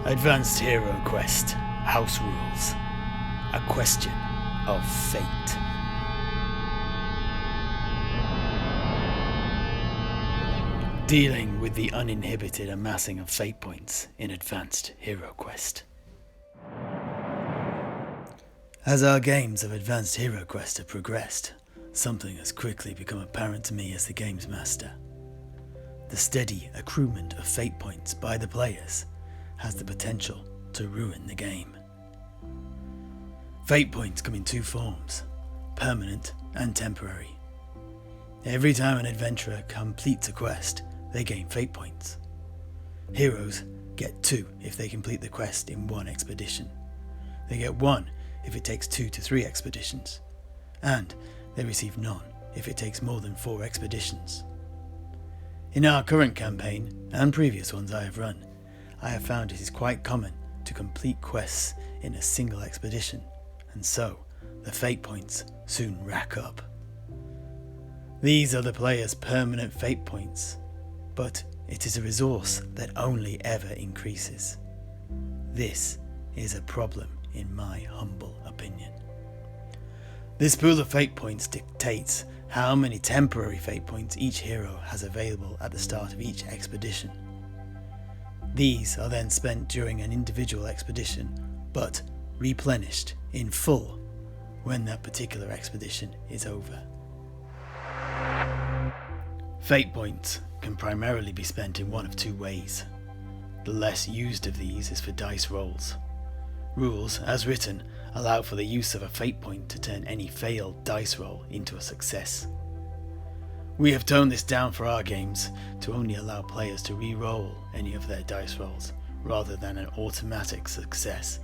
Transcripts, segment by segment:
Advanced Heroquest House Rules. A question of fate. Dealing with the uninhibited amassing of fate points in Advanced Heroquest. As our games of Advanced Heroquest have progressed, something has quickly become apparent to me as the game's master. The steady accruement of fate points by the players has the potential to ruin the game. Fate points come in two forms, permanent and temporary. Every time an adventurer completes a quest, they gain fate points. Heroes get 2 if they complete the quest in one expedition. They get 1 if it takes 2 to 3 expeditions, and they receive none if it takes more than 4 expeditions. In our current campaign, and previous ones I have run, I have found it is quite common to complete quests in a single expedition, and so the fate points soon rack up. These are the player's permanent fate points, but it is a resource that only ever increases. This is a problem in my humble opinion. This pool of fate points dictates how many temporary fate points each hero has available at the start of each expedition. These are then spent during an individual expedition, but replenished in full when that particular expedition is over. Fate points can primarily be spent in one of 2 ways. The less used of these is for dice rolls. Rules, as written, allow for the use of a fate point to turn any failed dice roll into a success. We have toned this down for our games to only allow players to re-roll any of their dice rolls, rather than an automatic success.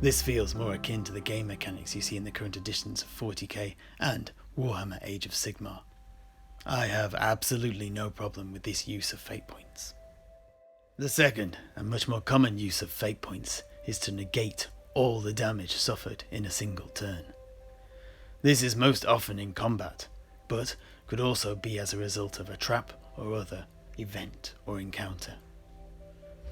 This feels more akin to the game mechanics you see in the current editions of 40k and Warhammer Age of Sigmar. I have absolutely no problem with this use of fate points. The second, and much more common use of fate points, is to negate all the damage suffered in a single turn. This is most often in combat, but could also be as a result of a trap or other event or encounter.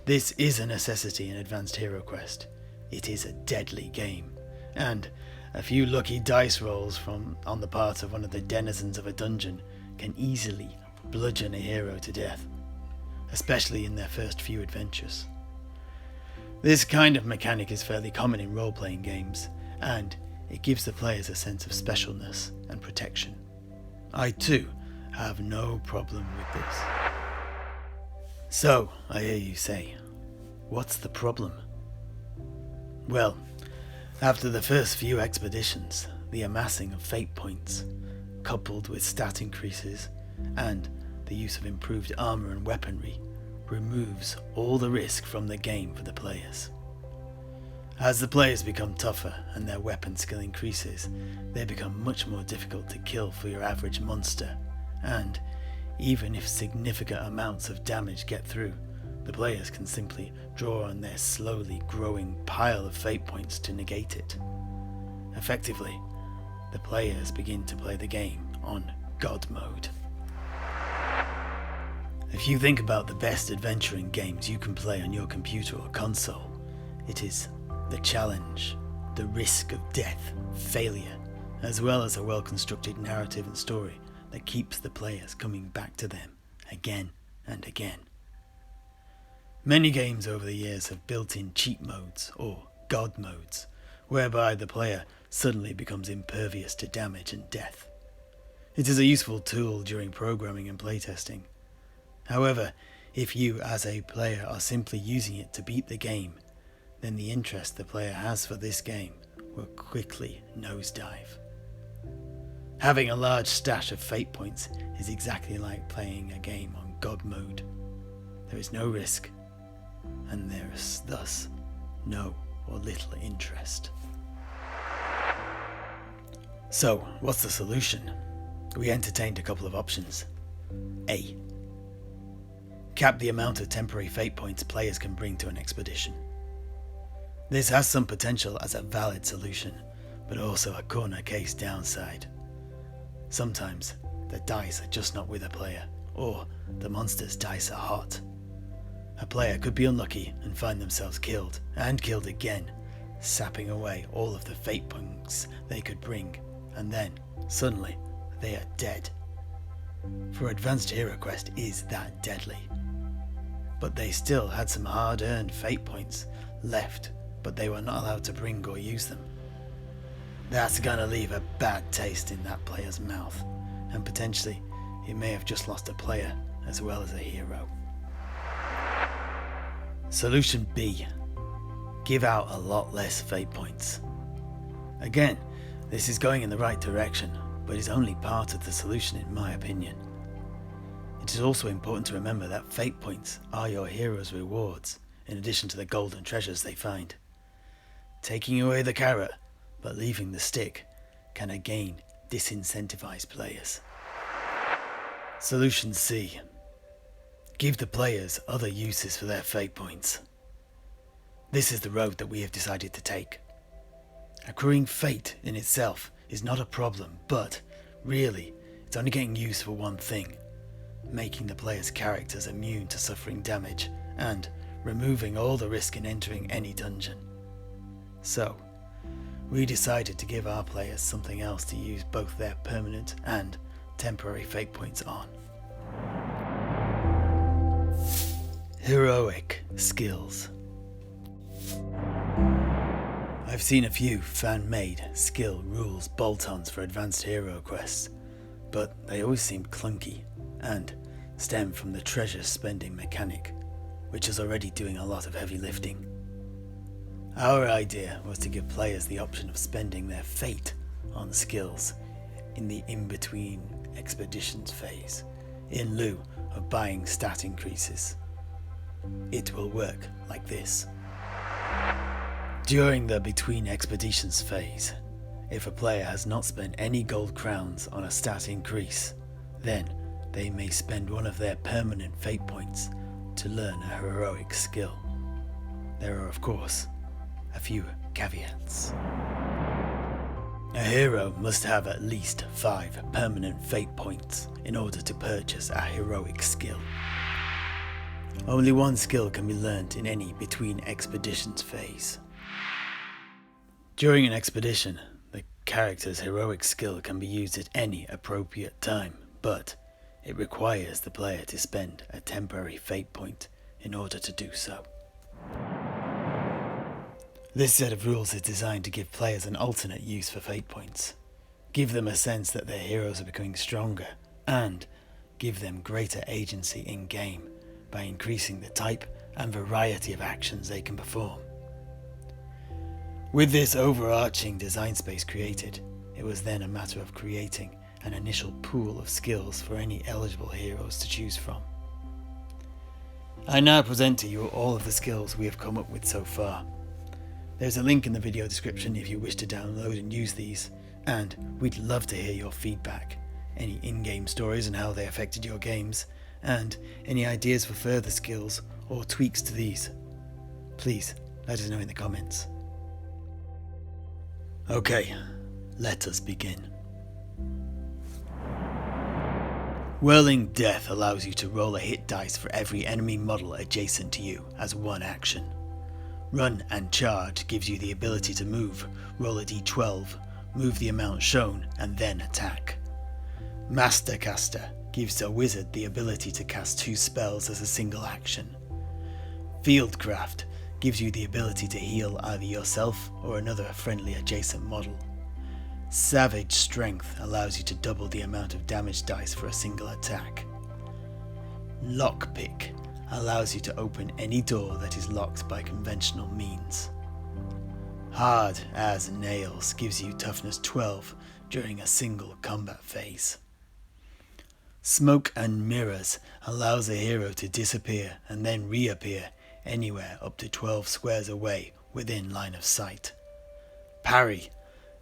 This is a necessity in Advanced Heroquest. It is a deadly game, and a few lucky dice rolls on the part of one of the denizens of a dungeon can easily bludgeon a hero to death, especially in their first few adventures. This kind of mechanic is fairly common in role-playing games, and it gives the players a sense of specialness and protection. I too have no problem with this. So, I hear you say, what's the problem? Well, after the first few expeditions, the amassing of fate points, coupled with stat increases and the use of improved armor and weaponry, removes all the risk from the game for the players. As the players become tougher and their weapon skill increases, they become much more difficult to kill for your average monster, and even if significant amounts of damage get through, the players can simply draw on their slowly growing pile of fate points to negate it. Effectively, the players begin to play the game on God mode. If you think about the best adventuring games you can play on your computer or console, it is the challenge, the risk of death, failure, as well as a well-constructed narrative and story that keeps the players coming back to them again and again. Many games over the years have built-in cheat modes or God modes, whereby the player suddenly becomes impervious to damage and death. It is a useful tool during programming and playtesting. However, if you as a player are simply using it to beat the game, then the interest the player has for this game will quickly nosedive. Having a large stash of fate points is exactly like playing a game on God mode. There is no risk, and there is thus no or little interest. So, what's the solution? We entertained a couple of options. A. Cap the amount of temporary fate points players can bring to an expedition. This has some potential as a valid solution, but also a corner case downside. Sometimes the dice are just not with a player, or the monster's dice are hot. a player could be unlucky and find themselves killed, and killed again, sapping away all of the fate points they could bring, and then, suddenly, they are dead. For Advanced Heroquest is that deadly. But they still had some hard-earned fate points left, but they were not allowed to bring or use them. That's gonna leave a bad taste in that player's mouth, and potentially he may have just lost a player as well as a hero. Solution B. Give out a lot less fate points. Again, this is going in the right direction, but is only part of the solution in my opinion. It is also important to remember that fate points are your hero's rewards, in addition to the golden treasures they find. Taking away the carrot, but leaving the stick, can again disincentivize players. Solution C. Give the players other uses for their fate points. This is the road that we have decided to take. Accruing fate in itself is not a problem, but really, it's only getting used for one thing: making the player's characters immune to suffering damage, and removing all the risk in entering any dungeon. So, we decided to give our players something else to use both their permanent and temporary fate points on. Heroic skills. I've seen a few fan-made skill rules bolt-ons for Advanced Heroquest, but they always seemed clunky and stem from the treasure spending mechanic, which is already doing a lot of heavy lifting. Our idea was to give players the option of spending their fate on skills in the in-between expeditions phase, in lieu of buying stat increases. It will work like this. During the between expeditions phase, if a player has not spent any gold crowns on a stat increase, then they may spend one of their permanent fate points to learn a heroic skill. There are, of course, a few caveats. A hero must have at least 5 permanent fate points in order to purchase a heroic skill. Only one skill can be learnt in any between expeditions phase. During an expedition, the character's heroic skill can be used at any appropriate time, but it requires the player to spend a temporary fate point in order to do so. This set of rules is designed to give players an alternate use for fate points, give them a sense that their heroes are becoming stronger, and give them greater agency in-game by increasing the type and variety of actions they can perform. With this overarching design space created, it was then a matter of creating an initial pool of skills for any eligible heroes to choose from. I now present to you all of the skills we have come up with so far. There's a link in the video description if you wish to download and use these, and we'd love to hear your feedback, any in-game stories and how they affected your games, and any ideas for further skills or tweaks to these. Please let us know in the comments. Okay, let us begin. Whirling Death allows you to roll a hit dice for every enemy model adjacent to you as one action. Run and Charge gives you the ability to move, roll a d12, move the amount shown, and then attack. Mastercaster gives a wizard the ability to cast 2 spells as a single action. Fieldcraft gives you the ability to heal either yourself or another friendly adjacent model. Savage Strength allows you to double the amount of damage dice for a single attack. Lockpick allows you to open any door that is locked by conventional means. Hard as Nails gives you toughness 12 during a single combat phase. Smoke and Mirrors allows a hero to disappear and then reappear anywhere up to 12 squares away within line of sight. Parry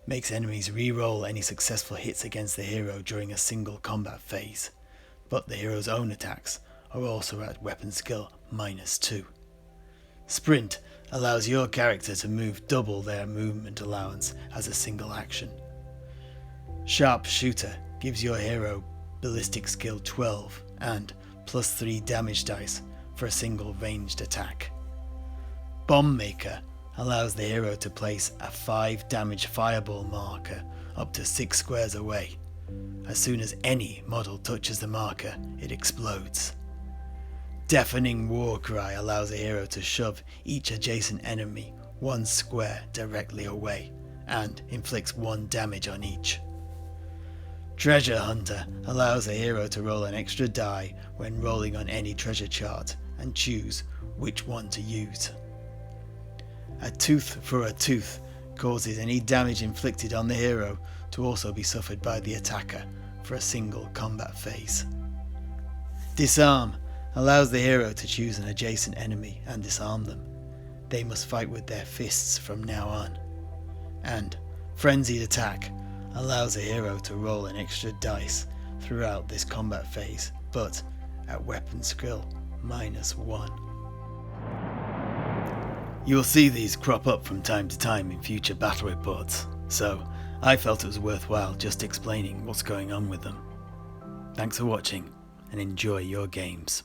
makes enemies re-roll any successful hits against the hero during a single combat phase, but the hero's own attacks are also at weapon skill -2. Sprint allows your character to move double their movement allowance as a single action. Sharpshooter gives your hero ballistic skill 12 and +3 damage dice for a single ranged attack. Bomb Maker allows the hero to place a 5 damage fireball marker up to 6 squares away. As soon as any model touches the marker, it explodes. Deafening Warcry allows a hero to shove each adjacent enemy 1 square directly away, and inflicts 1 damage on each. Treasure Hunter allows a hero to roll an extra die when rolling on any treasure chart and choose which one to use. A Tooth for a Tooth causes any damage inflicted on the hero to also be suffered by the attacker for a single combat phase. Disarm allows the hero to choose an adjacent enemy and disarm them. They must fight with their fists from now on. And Frenzied Attack allows a hero to roll an extra dice throughout this combat phase, but at weapon skill -1. You'll see these crop up from time to time in future battle reports, so I felt it was worthwhile just explaining what's going on with them. Thanks for watching, and enjoy your games.